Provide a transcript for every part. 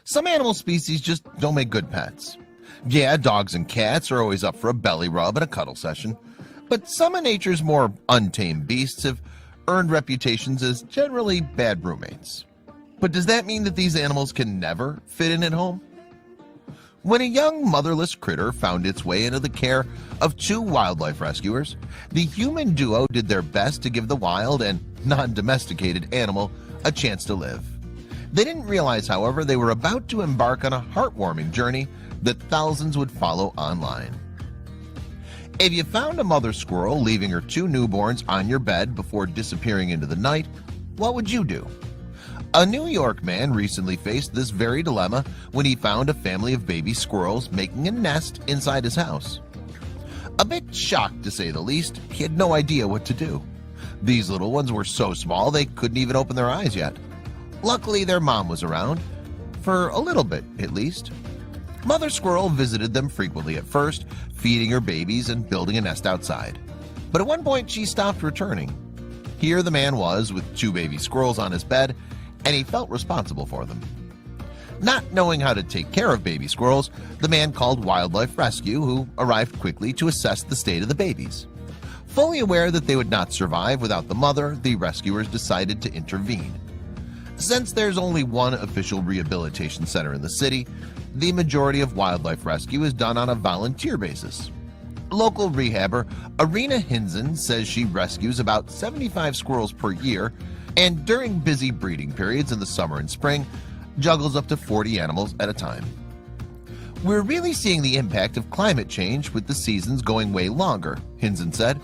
Some animal species just don't make good pets. Yeah, dogs and cats are always up for a belly rub and a cuddle session, but some of nature's more untamed beasts have earned reputations as generally bad roommates. But does that mean that these animals can never fit in at home? When a young motherless critter found its way into the care of two wildlife rescuers, the human duo did their best to give the wild and non-domesticated animal a chance to live. They didn't realize, however, they were about to embark on a heartwarming journey that thousands would follow online. If you found a mother squirrel leaving her two newborns on your bed before disappearing into the night, what would you do? A New York man recently faced this very dilemma when he found a family of baby squirrels making a nest inside his house. A bit shocked, to say the least, he had no idea what to do. These little ones were so small they couldn't even open their eyes yet. Luckily, their mom was around, for a little bit at least. Mother squirrel visited them frequently at first, feeding her babies and building a nest outside. But at one point she stopped returning. Here the man was with two baby squirrels on his bed, and he felt responsible for them. Not knowing how to take care of baby squirrels, the man called wildlife rescue, who arrived quickly to assess the state of the babies. Fully aware that they would not survive without the mother, the rescuers decided to intervene. Since there's only one official rehabilitation center in the city, the majority of wildlife rescue is done on a volunteer basis. Local rehabber Arena Hinzen says she rescues about 75 squirrels per year, and during busy breeding periods in the summer and spring, juggles up to 40 animals at a time. We're really seeing the impact of climate change with the seasons going way longer, Hinzen said.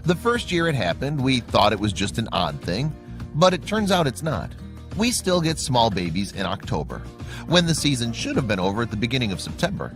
The first year it happened, we thought it was just an odd thing, but it turns out it's not. We still get small babies in October, when the season should have been over at the beginning of September.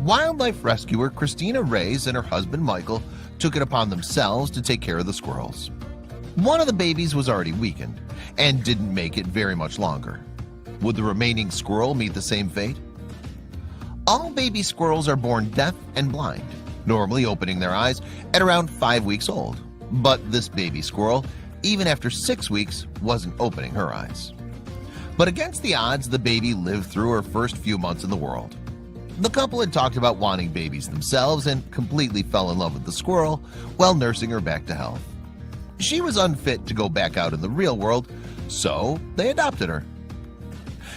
Wildlife rescuer Christina Reyes and her husband Michael took it upon themselves to take care of the squirrels. One of the babies was already weakened and didn't make it very much longer. Would the remaining squirrel meet the same fate? All baby squirrels are born deaf and blind, normally opening their eyes at around 5 weeks old. But this baby squirrel, even after 6 weeks, wasn't opening her eyes. But against the odds, the baby lived through her first few months in the world. The couple had talked about wanting babies themselves and completely fell in love with the squirrel while nursing her back to health. She was unfit to go back out in the real world, so they adopted her.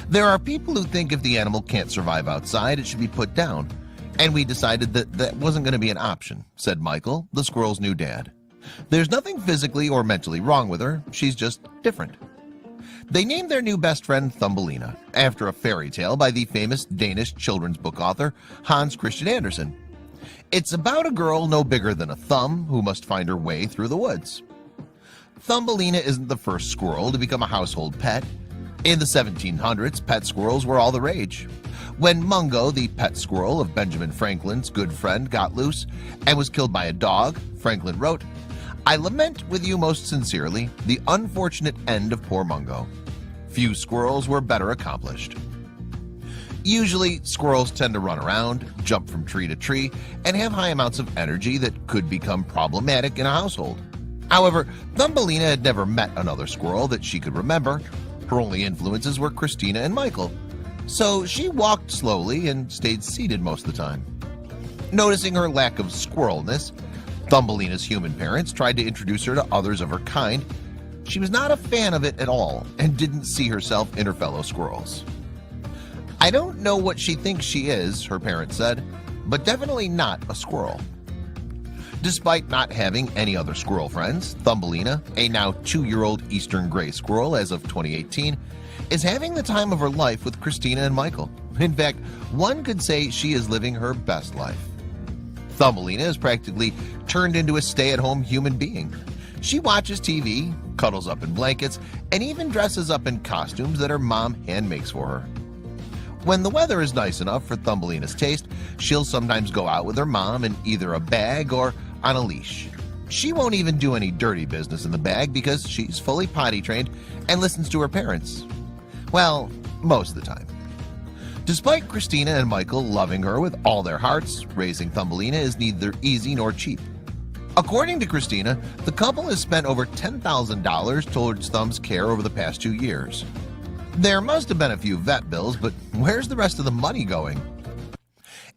There are people who think if the animal can't survive outside, it should be put down, and we decided that that wasn't going to be an option, said Michael, the squirrel's new dad. There's nothing physically or mentally wrong with her, she's just different. They named their new best friend Thumbelina, after a fairy tale by the famous Danish children's book author Hans Christian Andersen. It's about a girl no bigger than a thumb who must find her way through the woods. Thumbelina isn't the first squirrel to become a household pet. In the 1700s, pet squirrels were all the rage. When Mungo, the pet squirrel of Benjamin Franklin's good friend, got loose and was killed by a dog, Franklin wrote, "I lament with you most sincerely the unfortunate end of poor Mungo. Few squirrels were better accomplished." Usually, squirrels tend to run around, jump from tree to tree, and have high amounts of energy that could become problematic in a household. However, Thumbelina had never met another squirrel that she could remember. Her only influences were Christina and Michael, so she walked slowly and stayed seated most of the time. Noticing her lack of squirrelness, Thumbelina's human parents tried to introduce her to others of her kind. She was not a fan of it at all and didn't see herself in her fellow squirrels. "I don't know what she thinks she is," her parents said, "but definitely not a squirrel." Despite not having any other squirrel friends, Thumbelina, a now 2-year-old eastern gray squirrel as of 2018, is having the time of her life with Christina and Michael. In fact, one could say she is living her best life. Thumbelina is practically turned into a stay-at-home human being. She watches TV, cuddles up in blankets, and even dresses up in costumes that her mom hand makes for her. When the weather is nice enough for Thumbelina's taste, she'll sometimes go out with her mom in either a bag or on a leash. She won't even do any dirty business in the bag because she's fully potty trained and listens to her parents. Well, most of the time. Despite Christina and Michael loving her with all their hearts, raising Thumbelina is neither easy nor cheap. According to Christina, the couple has spent over $10,000 towards Thumb's care over the past 2 years. There must have been a few vet bills, but where's the rest of the money going?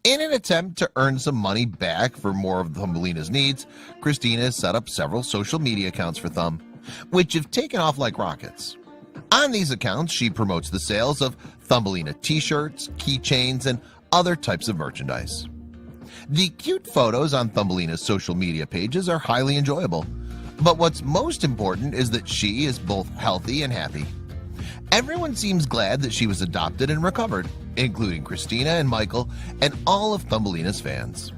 In an attempt to earn some money back for more of Thumbelina's needs, Christina has set up several social media accounts for Thumb, which have taken off like rockets. On these accounts, she promotes the sales of Thumbelina t-shirts, keychains, and other types of merchandise. The cute photos on Thumbelina's social media pages are highly enjoyable, but what's most important is that she is both healthy and happy. Everyone seems glad that she was adopted and recovered, including Christina and Michael and all of Thumbelina's fans.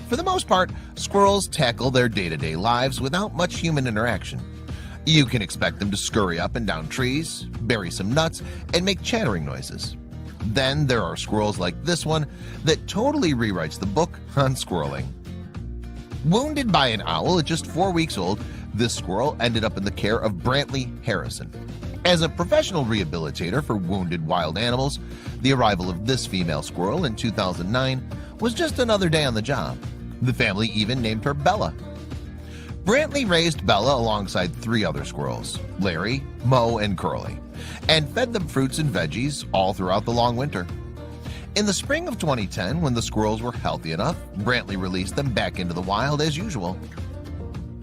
For the most part, squirrels tackle their day-to-day lives without much human interaction. You can expect them to scurry up and down trees, bury some nuts, and make chattering noises. Then there are squirrels like this one that totally rewrites the book on squirreling. Wounded by an owl at just 4 weeks old, this squirrel ended up in the care of Brantley Harrison. As a professional rehabilitator for wounded wild animals, the arrival of this female squirrel in 2009 was just another day on the job. The family even named her Bella. Brantley raised Bella alongside 3 other squirrels, Larry, Mo, and Curly, and fed them fruits and veggies all throughout the long winter. In the spring of 2010, when the squirrels were healthy enough, Brantley released them back into the wild as usual.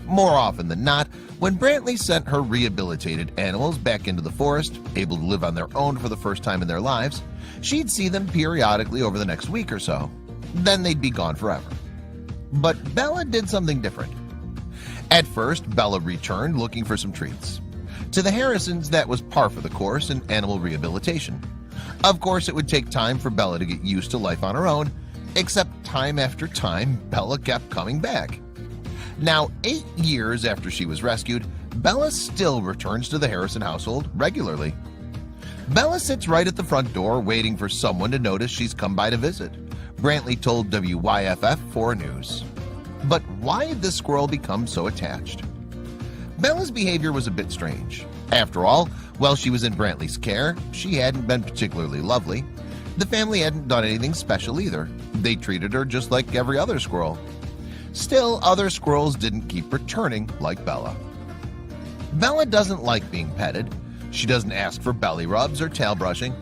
More often than not, when Brantley sent her rehabilitated animals back into the forest, able to live on their own for the first time in their lives, she'd see them periodically over the next week or so. Then they'd be gone forever. But Bella did something different. At first, Bella returned looking for some treats. To the Harrisons, that was par for the course in animal rehabilitation. Of course, it would take time for Bella to get used to life on her own, except time after time, Bella kept coming back. Now, 8 years after she was rescued, Bella still returns to the Harrison household regularly. Bella sits right at the front door waiting for someone to notice she's come by to visit, Brantley told WYFF4 News. But why had this squirrel become so attached? Bella's behavior was a bit strange. After all, while she was in Brantley's care, she hadn't been particularly lovely. The family hadn't done anything special either. They treated her just like every other squirrel. Still, other squirrels didn't keep returning like Bella. Bella doesn't like being petted. She doesn't ask for belly rubs or tail brushing.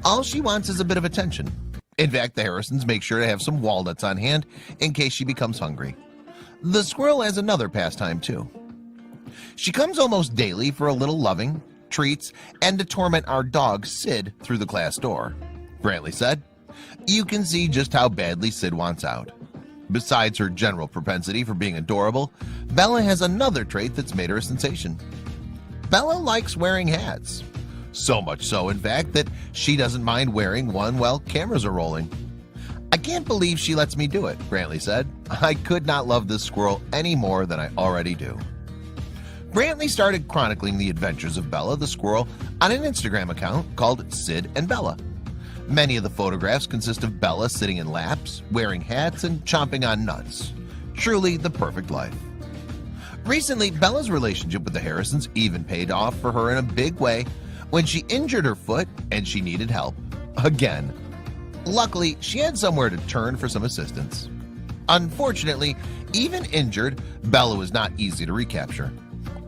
All she wants is a bit of attention. In fact, the Harrisons make sure to have some walnuts on hand in case she becomes hungry. The squirrel has another pastime too. She comes almost daily for a little loving, treats, and to torment our dog Sid through the glass door, Brantley said. You can see just how badly Sid wants out. Besides her general propensity for being adorable, Bella has another trait that's made her a sensation. Bella likes wearing hats. So much so, in fact, that she doesn't mind wearing one while cameras are rolling. I can't believe she lets me do it, Brantley said. I could not love this squirrel any more than I already do. Brantley started chronicling the adventures of Bella the squirrel on an Instagram account called Sid and Bella. Many of the photographs consist of Bella sitting in laps, wearing hats, and chomping on nuts. Truly the perfect life. Recently, Bella's relationship with the Harrisons even paid off for her in a big way when she injured her foot and she needed help. Again. Luckily, she had somewhere to turn for some assistance. Unfortunately, even injured, Bella was not easy to recapture.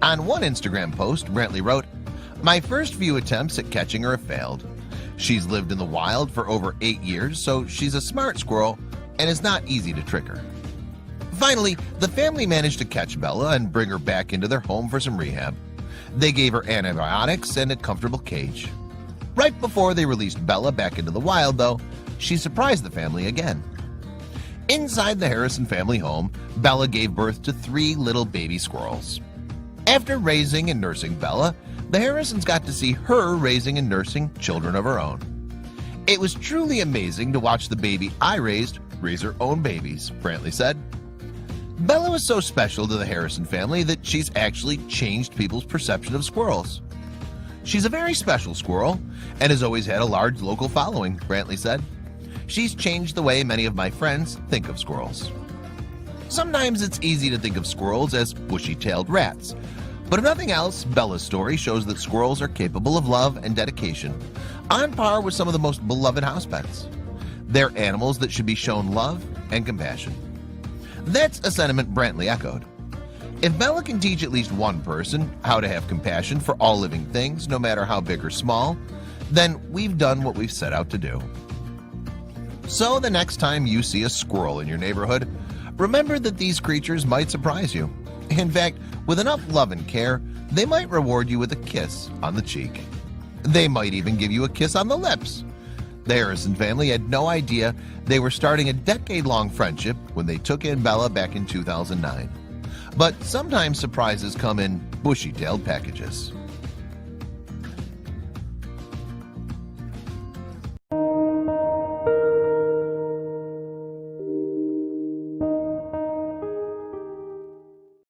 On one Instagram post, Brantley wrote, "My first few attempts at catching her have failed. She's lived in the wild for over 8 years, so she's a smart squirrel and it's not easy to trick her." Finally, the family managed to catch Bella and bring her back into their home for some rehab. They gave her antibiotics and a comfortable cage. Right before they released Bella back into the wild, though, she surprised the family again. Inside the Harrison family home, Bella gave birth to 3 little baby squirrels. After raising and nursing Bella, the Harrisons got to see her raising and nursing children of her own. It was truly amazing to watch the baby I raised raise her own babies, Brantley said. Bella was so special to the Harrison family that she's actually changed people's perception of squirrels. She's a very special squirrel and has always had a large local following, Brantley said. She's changed the way many of my friends think of squirrels. Sometimes it's easy to think of squirrels as bushy-tailed rats, but if nothing else, Bella's story shows that squirrels are capable of love and dedication, on par with some of the most beloved house pets. They're animals that should be shown love and compassion. That's a sentiment Brantley echoed. If Bella can teach at least one person how to have compassion for all living things, no matter how big or small, then we've done what we've set out to do. So the next time you see a squirrel in your neighborhood, remember that these creatures might surprise you. In fact, with enough love and care, they might reward you with a kiss on the cheek. They might even give you a kiss on the lips. The Harrison family had no idea they were starting a decade-long friendship when they took in Bella back in 2009. But sometimes surprises come in bushy-tailed packages.